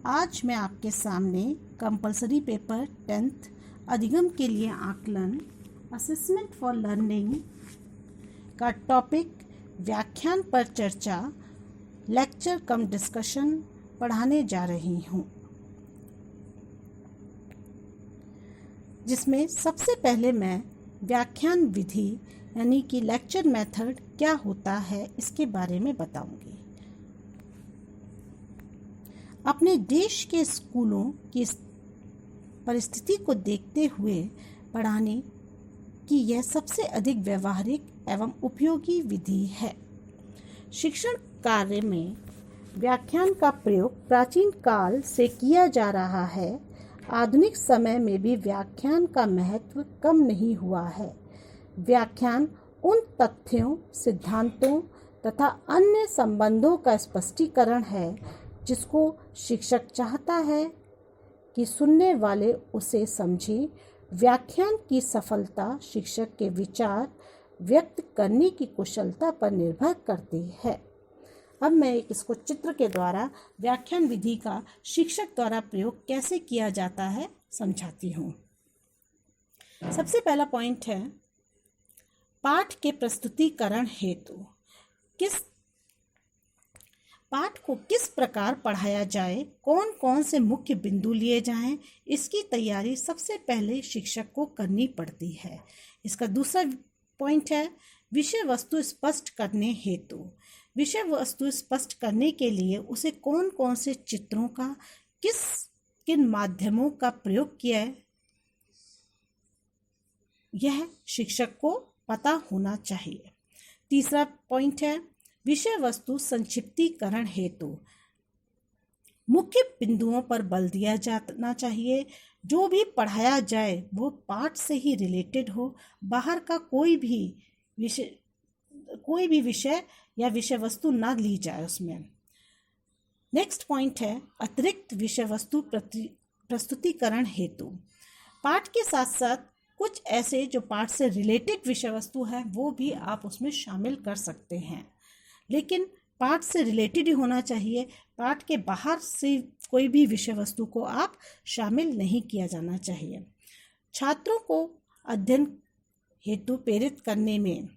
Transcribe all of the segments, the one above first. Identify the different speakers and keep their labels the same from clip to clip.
Speaker 1: आज मैं आपके सामने कंपलसरी पेपर 10th अधिगम के लिए आकलन असेसमेंट फॉर लर्निंग का टॉपिक व्याख्यान पर चर्चा लेक्चर कम डिस्कशन पढ़ाने जा रही हूँ, जिसमें सबसे पहले मैं व्याख्यान विधि यानी कि लेक्चर मेथड क्या होता है इसके बारे में बताऊंगी। अपने देश के स्कूलों की परिस्थिति को देखते हुए पढ़ाने की यह सबसे अधिक व्यवहारिक एवं उपयोगी विधि है। शिक्षण कार्य में व्याख्यान का प्रयोग प्राचीन काल से किया जा रहा है। आधुनिक समय में भी व्याख्यान का महत्व कम नहीं हुआ है। व्याख्यान उन तथ्यों, सिद्धांतों तथा अन्य संबंधों का स्पष्टीकरण है जिसको शिक्षक चाहता है कि सुनने वाले उसे समझे। व्याख्यान की सफलता शिक्षक के विचार व्यक्त करने की कुशलता पर निर्भर करती है। अब मैं इसको चित्र के द्वारा व्याख्यान विधि का शिक्षक द्वारा प्रयोग कैसे किया जाता है समझाती हूँ। सबसे पहला पॉइंट है पाठ के प्रस्तुतिकरण हेतु। पाठ को किस प्रकार पढ़ाया जाए, कौन कौन से मुख्य बिंदु लिए जाएं, इसकी तैयारी सबसे पहले शिक्षक को करनी पड़ती है। इसका दूसरा पॉइंट है विषय वस्तु स्पष्ट करने हेतु। विषय वस्तु स्पष्ट करने के लिए उसे कौन कौन से चित्रों का किन माध्यमों का प्रयोग किया है, यह शिक्षक को पता होना चाहिए। तीसरा पॉइंट है विषय वस्तु संक्षिप्तीकरण हेतु। मुख्य बिंदुओं पर बल दिया जाना चाहिए। जो भी पढ़ाया जाए वो पाठ से ही रिलेटेड हो, बाहर का कोई भी विषय या विषय वस्तु ना ली जाए उसमें। नेक्स्ट पॉइंट है अतिरिक्त विषय वस्तु प्रस्तुतिकरण हेतु। पाठ के साथ साथ कुछ ऐसे जो पाठ से रिलेटेड विषय वस्तु है वो भी आप उसमें शामिल कर सकते हैं, लेकिन पाठ से रिलेटेड ही होना चाहिए। पाठ के बाहर से कोई भी विषय वस्तु को आप शामिल नहीं किया जाना चाहिए। छात्रों को अध्ययन हेतु प्रेरित करने में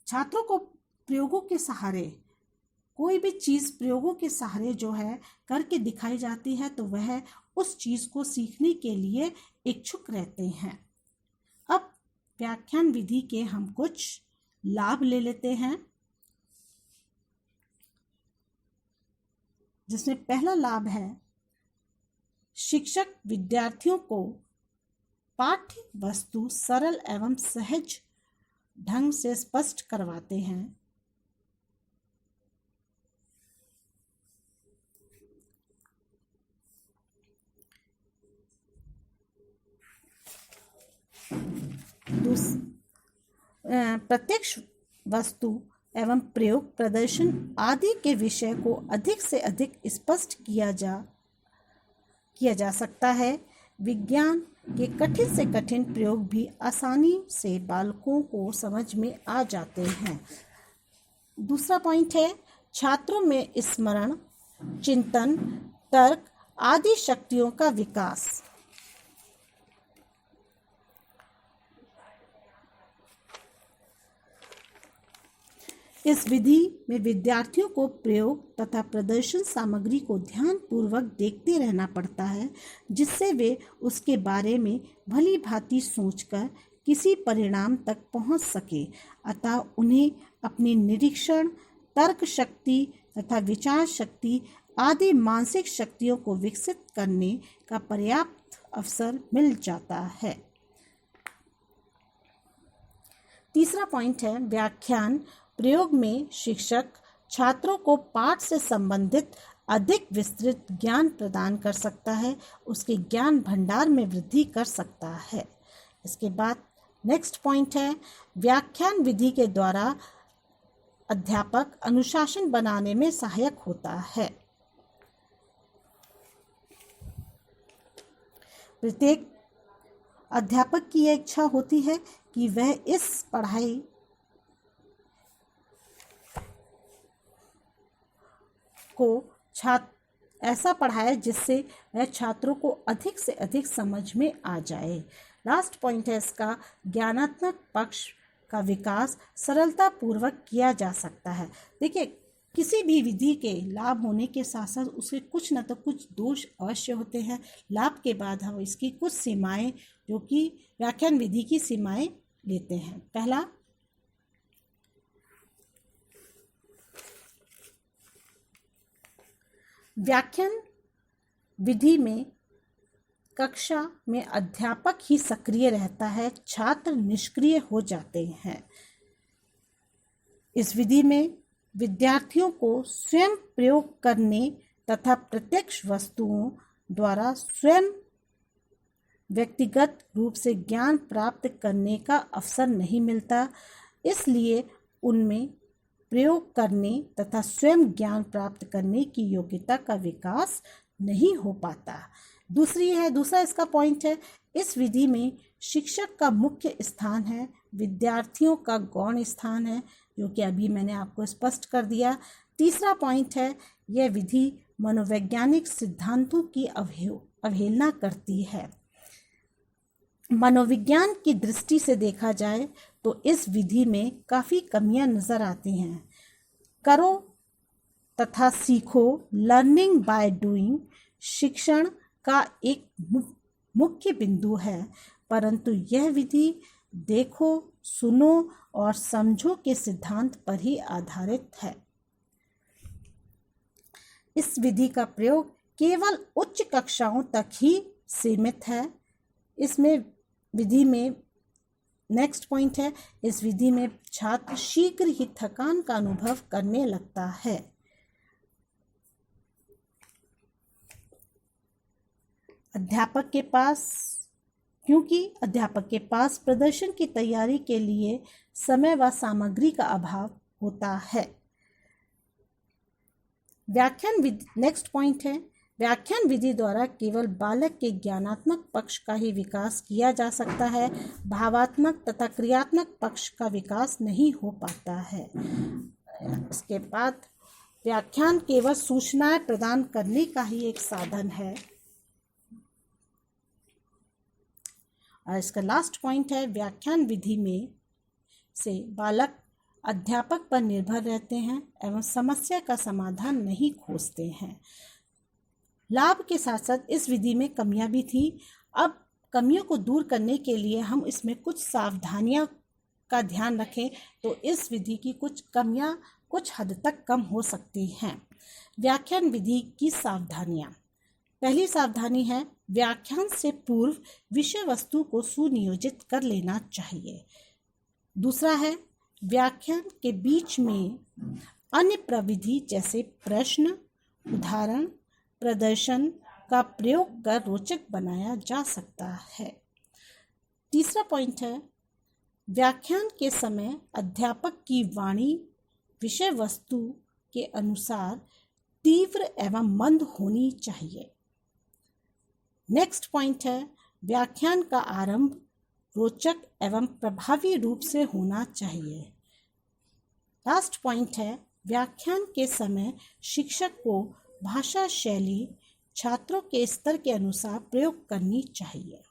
Speaker 1: छात्रों को प्रयोगों के सहारे कोई भी चीज़ प्रयोगों के सहारे जो है करके दिखाई जाती है तो वह उस चीज़ को सीखने के लिए इच्छुक रहते हैं। अब व्याख्यान विधि के हम कुछ लाभ ले लेते हैं, जिसमें पहला लाभ है शिक्षक विद्यार्थियों को पाठ्य वस्तु सरल एवं सहज ढंग से स्पष्ट करवाते हैं। प्रत्यक्ष वस्तु एवं प्रयोग प्रदर्शन आदि के विषय को अधिक से अधिक स्पष्ट किया जा सकता है। विज्ञान के कठिन से कठिन प्रयोग भी आसानी से बालकों को समझ में आ जाते हैं। दूसरा पॉइंट है छात्रों में स्मरण, चिंतन, तर्क आदि शक्तियों का विकास। इस विधि में विद्यार्थियों को प्रयोग तथा प्रदर्शन सामग्री को ध्यानपूर्वक देखते रहना पड़ता है, जिससे वे उसके बारे में भली भांति सोचकर किसी परिणाम तक पहुंच सके। अतः उन्हें अपनी निरीक्षण, तर्क शक्ति तथा विचार शक्ति आदि मानसिक शक्तियों को विकसित करने का पर्याप्त अवसर मिल जाता है। तीसरा पॉइंट है व्याख्यान प्रयोग में शिक्षक छात्रों को पाठ से संबंधित अधिक विस्तृत ज्ञान प्रदान कर सकता है, उसके ज्ञान भंडार में वृद्धि कर सकता है। इसके बाद नेक्स्ट पॉइंट है व्याख्यान विधि के द्वारा अध्यापक अनुशासन बनाने में सहायक होता है। प्रत्येक अध्यापक की यह इच्छा होती है कि वह इस पढ़ाई को ऐसा पढ़ाए जिससे वह छात्रों को अधिक से अधिक समझ में आ जाए। लास्ट पॉइंट है इसका, ज्ञानात्मक पक्ष का विकास सरलता पूर्वक किया जा सकता है। देखिए, किसी भी विधि के लाभ होने के साथ साथ उसके कुछ न तो कुछ दोष अवश्य होते हैं। लाभ के बाद हम इसकी कुछ सीमाएं, जो कि व्याख्यान विधि की सीमाएं लेते हैं। पहला, व्याख्यान विधि में कक्षा में अध्यापक ही सक्रिय रहता है, छात्र निष्क्रिय हो जाते हैं। इस विधि में विद्यार्थियों को स्वयं प्रयोग करने तथा प्रत्यक्ष वस्तुओं द्वारा स्वयं व्यक्तिगत रूप से ज्ञान प्राप्त करने का अवसर नहीं मिलता, इसलिए उनमें प्रयोग करने तथा स्वयं ज्ञान प्राप्त करने की योग्यता का विकास नहीं हो पाता। दूसरा इसका पॉइंट है, इस विधि में शिक्षक का मुख्य स्थान है, विद्यार्थियों का गौण स्थान है, जो कि अभी मैंने आपको स्पष्ट कर दिया। तीसरा पॉइंट है, यह विधि मनोवैज्ञानिक सिद्धांतों की अवहेलना करती है। मनोविज्ञान की दृष्टि से देखा जाए तो इस विधि में काफ़ी कमियां नज़र आती हैं। करो तथा सीखो, लर्निंग बाय डूइंग शिक्षण का एक मुख्य बिंदु है, परंतु यह विधि देखो, सुनो और समझो के सिद्धांत पर ही आधारित है। इस विधि का प्रयोग केवल उच्च कक्षाओं तक ही सीमित है। इसमें विधि में नेक्स्ट पॉइंट है, इस विधि में छात्र शीघ्र ही थकान का अनुभव करने लगता है। क्योंकि अध्यापक के पास प्रदर्शन की तैयारी के लिए समय व सामग्री का अभाव होता है। नेक्स्ट पॉइंट है, व्याख्यान विधि द्वारा केवल बालक के ज्ञानात्मक पक्ष का ही विकास किया जा सकता है, भावात्मक तथा क्रियात्मक पक्ष का विकास नहीं हो पाता है। इसके बाद व्याख्यान केवल सूचनाएं प्रदान करने का ही एक साधन है। और इसका लास्ट पॉइंट है, व्याख्यान विधि में से बालक अध्यापक पर निर्भर रहते हैं एवं समस्या का समाधान नहीं खोजते हैं। लाभ के साथ साथ इस विधि में कमियां भी थी। अब कमियों को दूर करने के लिए हम इसमें कुछ सावधानियां का ध्यान रखें तो इस विधि की कुछ कमियां कुछ हद तक कम हो सकती हैं। व्याख्यान विधि की सावधानियां। पहली सावधानी है, व्याख्यान से पूर्व विषय वस्तु को सुनियोजित कर लेना चाहिए। दूसरा है, व्याख्यान के बीच में अन्य प्रविधि जैसे प्रश्न, उदाहरण, प्रदर्शन का प्रयोग कर रोचक बनाया जा सकता है। तीसरा पॉइंट है, व्याख्यान के समय अध्यापक की वाणी विषय वस्तु के अनुसार तीव्र एवं मंद होनी चाहिए। नेक्स्ट पॉइंट है, व्याख्यान का आरंभ रोचक एवं प्रभावी रूप से होना चाहिए। लास्ट पॉइंट है, व्याख्यान के समय शिक्षक को भाषा शैली छात्रों के स्तर के अनुसार प्रयोग करनी चाहिए।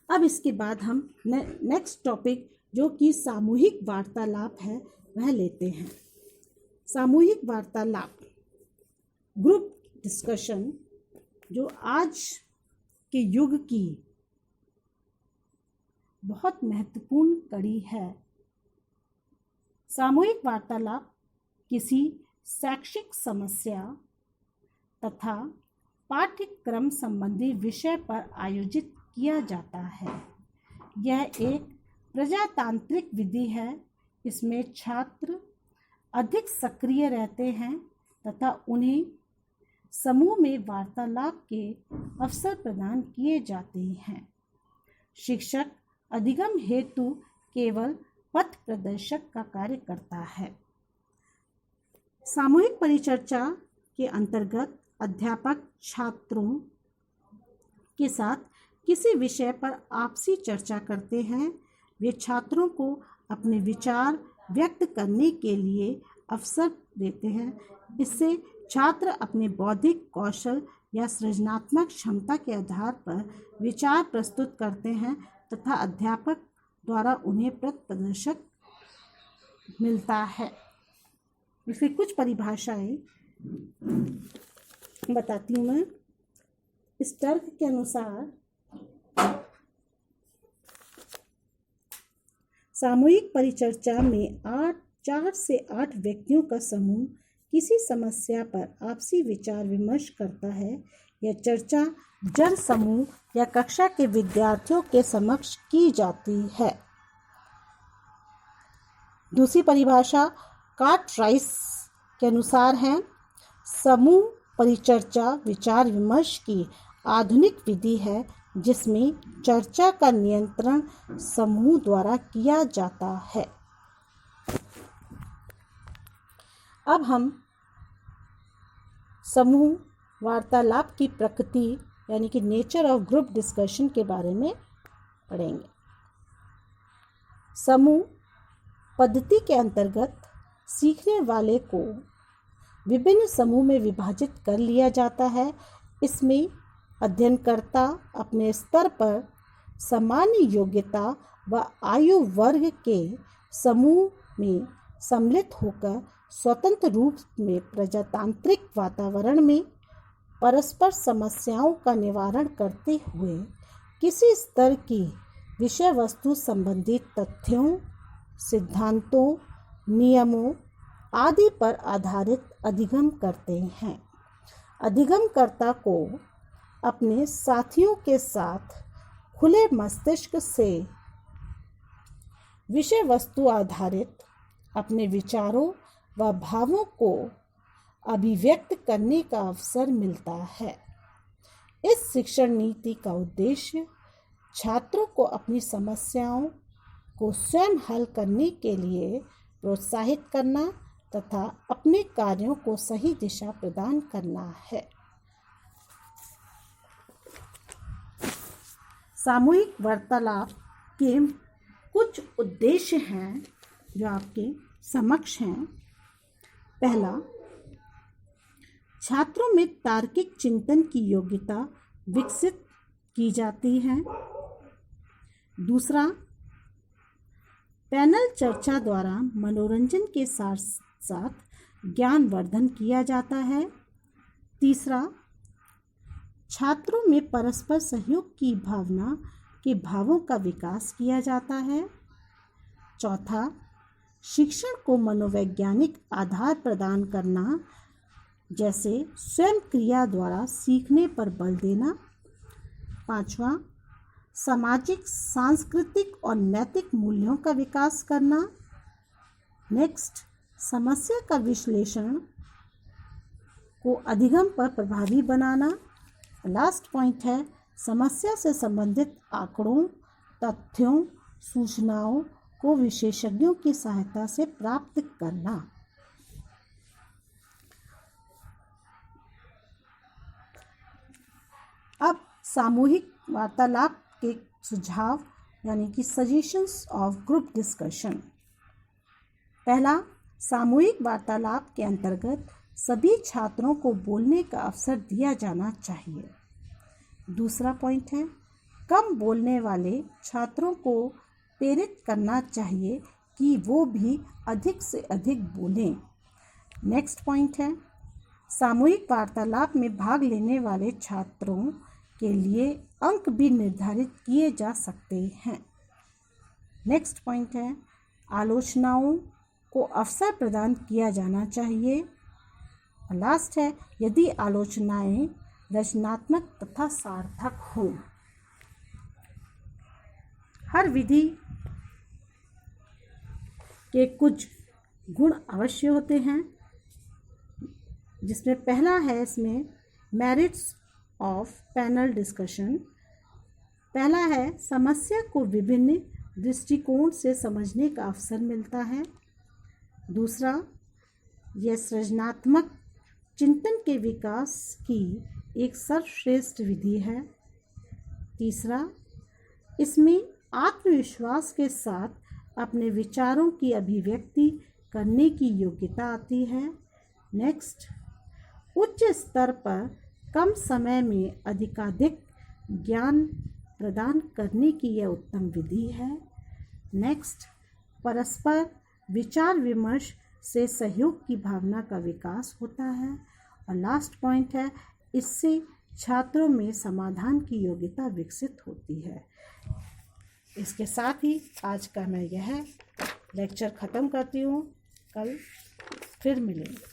Speaker 1: अब इसके बाद हम नेक्स्ट टॉपिक जो कि सामूहिक वार्तालाप है वह लेते हैं। सामूहिक वार्तालाप, ग्रुप डिस्कशन, जो आज के युग की बहुत महत्वपूर्ण कड़ी है। सामूहिक वार्तालाप किसी शैक्षिक समस्या तथा पाठ्यक्रम संबंधी विषय पर आयोजित किया जाता है। यह एक प्रजातांत्रिक विधि है। इसमें छात्र अधिक सक्रिय रहते हैं तथा उन्हें समूह में वार्तालाप के अवसर प्रदान किए जाते हैं। शिक्षक अधिगम हेतु केवल पथ प्रदर्शक का कार्य करता है। सामूहिक परिचर्चा के अंतर्गत अध्यापक छात्रों के साथ किसी विषय पर आपसी चर्चा करते हैं। वे छात्रों को अपने विचार व्यक्त करने के लिए अवसर देते हैं। इससे छात्र अपने बौद्धिक कौशल या सृजनात्मक क्षमता के आधार पर विचार प्रस्तुत करते हैं तथा अध्यापक द्वारा उन्हें प्रदर्शक मिलता है। इसकी कुछ परिभाषाएं बताती हूँ मैं। इस तर्क के अनुसार सामूहिक परिचर्चा में 4 से 8 व्यक्तियों का समूह किसी समस्या पर आपसी विचार विमर्श करता है। यह चर्चा जन समूह या कक्षा के विद्यार्थियों के समक्ष की जाती है। दूसरी परिभाषा कार्टराइस के अनुसार है, समूह परिचर्चा विचार विमर्श की आधुनिक विधि है जिसमें चर्चा का नियंत्रण समूह द्वारा किया जाता है। अब हम समूह वार्तालाप की प्रकृति यानी कि नेचर ऑफ ग्रुप डिस्कशन के बारे में पढ़ेंगे। समूह पद्धति के अंतर्गत सीखने वाले को विभिन्न समूह में विभाजित कर लिया जाता है। इसमें अध्ययनकर्ता अपने स्तर पर सामान्य योग्यता व आयु वर्ग के समूह में सम्मिलित होकर स्वतंत्र रूप में प्रजातांत्रिक वातावरण में परस्पर समस्याओं का निवारण करते हुए किसी स्तर की विषय वस्तु संबंधी तथ्यों, सिद्धांतों, नियमों आदि पर आधारित अधिगम करते हैं। अधिगमकर्ता को अपने साथियों के साथ खुले मस्तिष्क से विषय वस्तु आधारित अपने विचारों व भावों को अभिव्यक्त करने का अवसर मिलता है। इस शिक्षण नीति का उद्देश्य छात्रों को अपनी समस्याओं को स्वयं हल करने के लिए प्रोत्साहित करना तथा अपने कार्यों को सही दिशा प्रदान करना है। सामूहिक वार्तालाप के कुछ उद्देश्य हैं जो आपके समक्ष हैं। पहला, छात्रों में तार्किक चिंतन की योग्यता विकसित की जाती है। दूसरा, पैनल चर्चा द्वारा मनोरंजन के साथ साथ ज्ञानवर्धन किया जाता है। तीसरा, छात्रों में परस्पर सहयोग की भावना के भावों का विकास किया जाता है। चौथा, शिक्षण को मनोवैज्ञानिक आधार प्रदान करना, जैसे स्वयं क्रिया द्वारा सीखने पर बल देना। पांचवा, सामाजिक, सांस्कृतिक और नैतिक मूल्यों का विकास करना। नेक्स्ट, समस्या का विश्लेषण को अधिगम पर प्रभावी बनाना। लास्ट पॉइंट है, समस्या से संबंधित आंकड़ों, तथ्यों, सूचनाओं को विशेषज्ञों की सहायता से प्राप्त करना। अब सामूहिक वार्तालाप के सुझाव यानी कि सजेशंस ऑफ ग्रुप डिस्कशन। पहला, सामूहिक वार्तालाप के अंतर्गत सभी छात्रों को बोलने का अवसर दिया जाना चाहिए। दूसरा पॉइंट है, कम बोलने वाले छात्रों को प्रेरित करना चाहिए कि वो भी अधिक से अधिक बोलें। नेक्स्ट पॉइंट है, सामूहिक वार्तालाप में भाग लेने वाले छात्रों के लिए अंक भी निर्धारित किए जा सकते हैं। नेक्स्ट पॉइंट है, आलोचनाओं को अवसर प्रदान किया जाना चाहिए। लास्ट है, यदि आलोचनाएं रचनात्मक तथा सार्थक हों। हर विधि के कुछ गुण अवश्य होते हैं, जिसमें पहला है इसमें मेरिट्स ऑफ पैनल डिस्कशन। पहला है, समस्या को विभिन्न दृष्टिकोण से समझने का अवसर मिलता है। दूसरा, यह सृजनात्मक चिंतन के विकास की एक सर्वश्रेष्ठ विधि है। तीसरा, इसमें आत्मविश्वास के साथ अपने विचारों की अभिव्यक्ति करने की योग्यता आती है। नेक्स्ट, उच्च स्तर पर कम समय में अधिकाधिक ज्ञान प्रदान करने की यह उत्तम विधि है। नेक्स्ट, परस्पर विचार विमर्श से सहयोग की भावना का विकास होता है। और लास्ट पॉइंट है, इससे छात्रों में समाधान की योग्यता विकसित होती है। इसके साथ ही आज का मैं यह लेक्चर ख़त्म करती हूँ। कल फिर मिलेंगे।